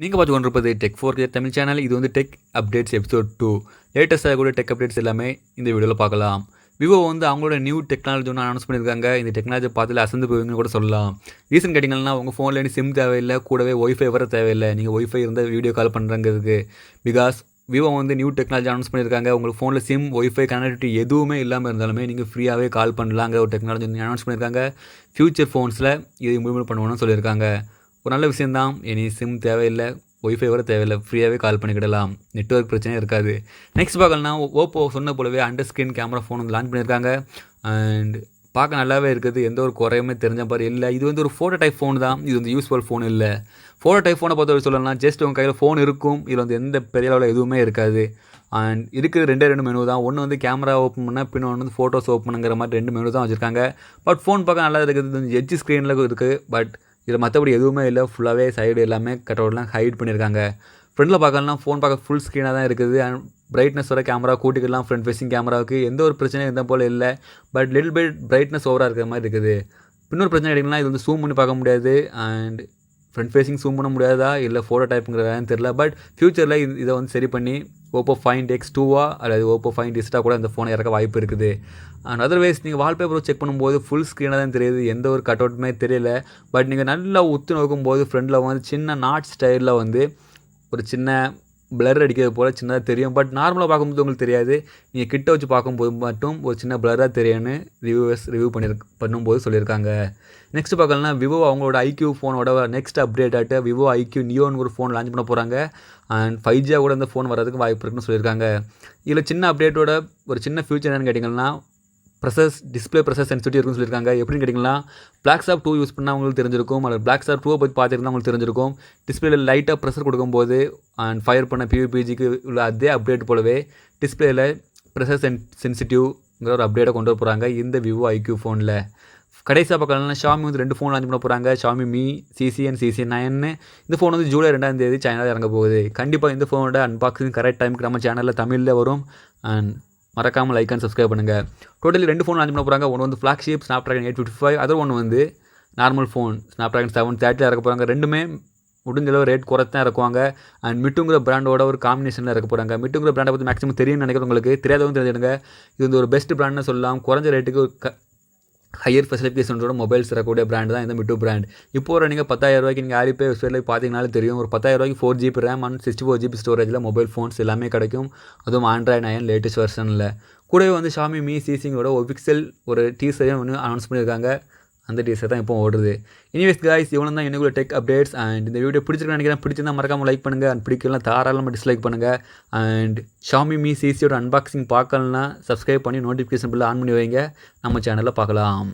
நீங்கள் பார்த்து கொண்டிருப்பது டெக் ஃபோர் தமிழ் சேனல். இது வந்து டெக் அப்டேட்ஸ் எபிசோட் 2. லேட்டஸ்ட்டாக கூட டெக் அப்டேட்ஸ் எல்லாமே இந்த வீடியோவில் பார்க்கலாம். விவோ வந்து அவங்களோட நியூ டெக்னாலஜி ஒன்று அனௌன்ஸ் பண்ணியிருக்காங்க. இந்த டெக்னாலஜி பார்த்துல அசந்து போவீங்கன்னு கூட சொல்லலாம். ரீசன் கேட்டிங்கன்னா உங்கள் ஃபோனில் சிம் தேவையில்லை, கூடவே ஒய்ஃபை வர தேவையில்லை. நீங்கள் ஒய்ஃபை இருந்தால் வீடியோ கால் பண்ணுறங்கிறதுக்கு. பிகாஸ் விவோ வந்து நியூ டெக்னாலஜி அனௌன்ஸ் பண்ணியிருக்காங்க. உங்களுக்கு ஃபோனில் சிம் ஒய்ஃபை கனெக்டிவிட்டி எதுவுமே இல்லாமல் இருந்தாலுமே நீங்கள் ஃப்ரீயாகவே கால் பண்ணலாங்கிற ஒரு டெக்னாலஜி அனௌன்ஸ் பண்ணியிருக்காங்க. ஃபியூச்சர் ஃபோன்ஸில் இது இம்ப்ளிமெண்ட் பண்ணுவோன்னு சொல்லியிருக்காங்க. ஒரு நல்ல விஷயந்தான். இனி சிம் தேவையில்லை, ஒய்ஃபை வர தேவையில்லை, ஃப்ரீயாகவே கால் பண்ணிக்கிடலாம். நெட்வொர்க் பிரச்சனையே இருக்காது. நெக்ஸ்ட் பார்க்கலாம், ஓப்போ சொன்ன போலவே அண்டர் ஸ்க்ரீன் கேமரா ஃபோன் வந்து லான்ச் பண்ணியிருக்காங்க. அண்ட் பார்க்க நல்லாவே இருக்குது. எந்த ஒரு குறையுமே தெரிஞ்ச மாதிரி இல்லை. இது வந்து ஒரு ஃபோட்டோ டைப் ஃபோன் தான். இது வந்து யூஸ்ஃபுல் ஃபோன் இல்லை. ஃபோட்டோ டைப் ஃபோனை பொறுத்தவரை சொல்லலாம், ஜஸ்ட் உங்கள் கையில் ஃபோன் இருக்கும். இதில் வந்து எந்த பெரிய அளவில் எதுவுமே இருக்காது. அண்ட் இருக்குது ரெண்டு மெனு தான். ஒன்று வந்து கேமரா ஓப்பன் பண்ணால், பின்னொன்று வந்து ஃபோட்டோஸ் ஓப்பன் பண்ணுங்கிற மாதிரி 2 மெனு தான் வச்சுருக்காங்க. பட் ஃபோன் பார்க்க நல்லா இருக்குது. எட்ஜ் ஸ்க்ரீனில் இருக்குது. பட் இதில் மற்றபடி எதுவுமே இல்லை. ஃபுல்லாகவே சைடு எல்லாமே கட்டவுட்லாம் ஹைட் பண்ணியிருக்காங்க. ஃப்ரண்டில் பார்க்கலாம், ஃபோன் பார்க்க ஃபுல் ஸ்க்ரீனாக தான் இருக்குது. அண்ட் பிரைட்னஸோட கேமரா கூட்டிக்கலாம். ஃப்ரண்ட் ஃபேஸிங் கேமராவுக்கு எந்த ஒரு பிரச்சனையும் இருந்த போல் இல்லை. பட் லிட்டில் பிட் பிரைட்னஸ் ஓவராக இருக்கிற மாதிரி இருக்குது. இன்னொரு பிரச்சனை எடுக்கலாம், இது வந்து ஜூம் பண்ணி பார்க்க முடியாது. அண்ட் ஃப்ரண்ட் ஃபேஸிங் ஜூம் பண்ண முடியாதா இல்லை ஃபோட்டோ டைப்புங்கிறதான்னு தெரில. பட் ஃப்யூச்சரில் இதை வந்து சரி பண்ணி ஓப்போ ஃபைண்ட் X2 அல்லது ஓப்போ ஃபைண்ட் X கூட இந்த ஃபோனை இறக்க வாய்ப்பு இருக்குது. அண்ட் அதர்வைஸ் நீங்கள் வால்பேப்பர் செக் பண்ணும்போது ஃபுல் ஸ்க்ரீனாக தான் தெரியுது. எந்த ஒரு கட் அவுட்டுமே தெரியல. பட் நீங்கள் நல்லா உத்து நோக்கும்போது ஃப்ரண்டில் வந்து சின்ன நாட் ஸ்டைலில் வந்து ஒரு சின்ன பிளர் அடிக்கிறது போல் சின்னதாக தெரியும். பட் நார்மலாக பார்க்கும்போது உங்களுக்கு தெரியாது. நீங்கள் கிட்ட வச்சு பார்க்கும்போது மட்டும் ஒரு சின்ன பிளராக தெரியும்னு ரிவ்யூ பண்ணும்போது சொல்லியிருக்காங்க. நெக்ஸ்ட் பார்க்கலன்னா, விவோ அவங்களோட ஐக்யூ ஃபோனோட நெக்ஸ்ட் அப்டேட் ஆகிட்டு விவோ ஐக்யூ நியோன்னு ஒரு ஃபோன் லான்ச் பண்ண போகிறாங்க. அண்ட் 5G கூட இந்த ஃபோன் வரதுக்கு வாய்ப்பு இருக்குன்னு சொல்லியிருக்காங்க. இதில் சின்ன அப்டேட்டோட ஒரு சின்ன ஃபியூச்சர் என்னென்னு கேட்டிங்கன்னா, டிஸ்பிளே ப்ரெஷர் சென்சிட்டிவ் இருக்குன்னு சொல்லியிருக்காங்க. எப்படின்னு கேட்டிங்கன்னா, BlackShark 2 யூஸ் பண்ணால் உங்களுக்கு தெரிஞ்சிருக்கும். அல்லது BlackShark 2 பற்றி பார்த்துருந்தா உங்களுக்கு தெரிஞ்சிருக்கும். டிஸ்பிளேயில் லைட்டாக ப்ரெஷர் கொடுக்கும்போது அண்ட் ஃபயர் பண்ண PUBGக்கு உள்ள அதே அப்டேட் போலவே டிஸ்பிளேயில் ப்ரெஷர் சென்சிட்டிவ்ங்கிற ஒரு அப்டேட்டை கொண்டு வர போகிறாங்க இந்த விவோ ஐக்யூ ஃபோனில். கடைசியாக பார்க்கலாம், ஷாமி வந்து 2 ஃபோன் லான்ச் பண்ண போகிறாங்க. Xiaomi Mi CC and CC9. இந்த ஃபோன் வந்து ஜூலை 2ஆம் தேதி சைனாவில் இறங்க போகுது. கண்டிப்பாக இந்த ஃபோனோட அன்பாக்சிங் கரெக்ட் டைமுக்கு நம்ம சேனலில் தமிழில் வரும். அண்ட் மறக்காமல் லைக் அண்ட் சப்ஸ்கிரைப் பண்ணுங்கள். டோட்டலி 2 ஃபோன் லான்ச் பண்ண போகிறாங்க. ஒன்று வந்து ஃப்ளாக்ஷிப் Snapdragon 855, அதர் ஒன்று வந்து நார்மல் ஃபோன் Snapdragon 730 இறக்க போகிறாங்க. ரெண்டுமே முடிஞ்சளவு ரேட் குறைத்து தான் இறக்குவாங்க. அண்ட் மிட்டுங்கிற பிராண்டோட ஒரு காம்பினேஷனில் இறக்க போகிறாங்க. மிட்டுங்கிற பிராண்டை பற்றி மேக்ஸிமம் தெரியும்னு நினைக்கிறேன். உங்களுக்கு தெரியாதவங்க தெரிஞ்சிடுங்க. இது வந்து ஒரு பெஸ்ட் பிராண்ட்னு சொல்லலாம். குறைஞ்ச ரேட்டுக்கு ஹையர் ஃபெசிலிட்டிஸோட மொபைல்ஸ் தரக்கூடிய பிராண்ட் தான் இந்த மிட்டு பிராண்ட். இப்போ ஒரு நீங்கள் 10,000 ரூபாய்க்கு நீங்கள் ஆலிபே வெப்சைட்டில் பார்த்தீங்கனாலே தெரியும். ஒரு 10,000 ரூபாய்க்கு 4GB ரேம் அண்ட் 64GB ஸ்டோரேஜில் மொபைல் ஃபோன்ஸ் எல்லாமே கிடைக்கும். அதுவும் Android 9 லேட்டஸ்ட் வெர்ஷனில். கூடவே வந்து ஷாமி Mi CCங்களோட ஒரு பிக்சல் ஒரு டீசரையும் ஒன்று அனௌன்ஸ் பண்ணியிருக்காங்க. அந்த டீசர் தான் இப்போ ஓடுது. எனிவேஸ் கைஸ், இவ்வளோ தான் எனக்குள்ள டெக் அப்டேட்ஸ். அண்ட் இந்த வீடியோ பிடிச்சிருக்கேன்னு நினைக்கிறேன். பிடிச்சிருந்தா மறக்காமல் லைக் பண்ணுங்கள். அண்ட் பிடிக்கலாம் தாராளமாக டிஸ்லைக் பண்ணுங்கள். அண்ட் ஷாமி Mi CCயோட அன்பாக்சிங் பார்க்கலன்னா சப்ஸ்கிரைப் பண்ணி நோட்டிஃபிகேஷன் பில் ஆன் பண்ணி வைங்க. நம்ம சேனலில் பார்க்கலாம்.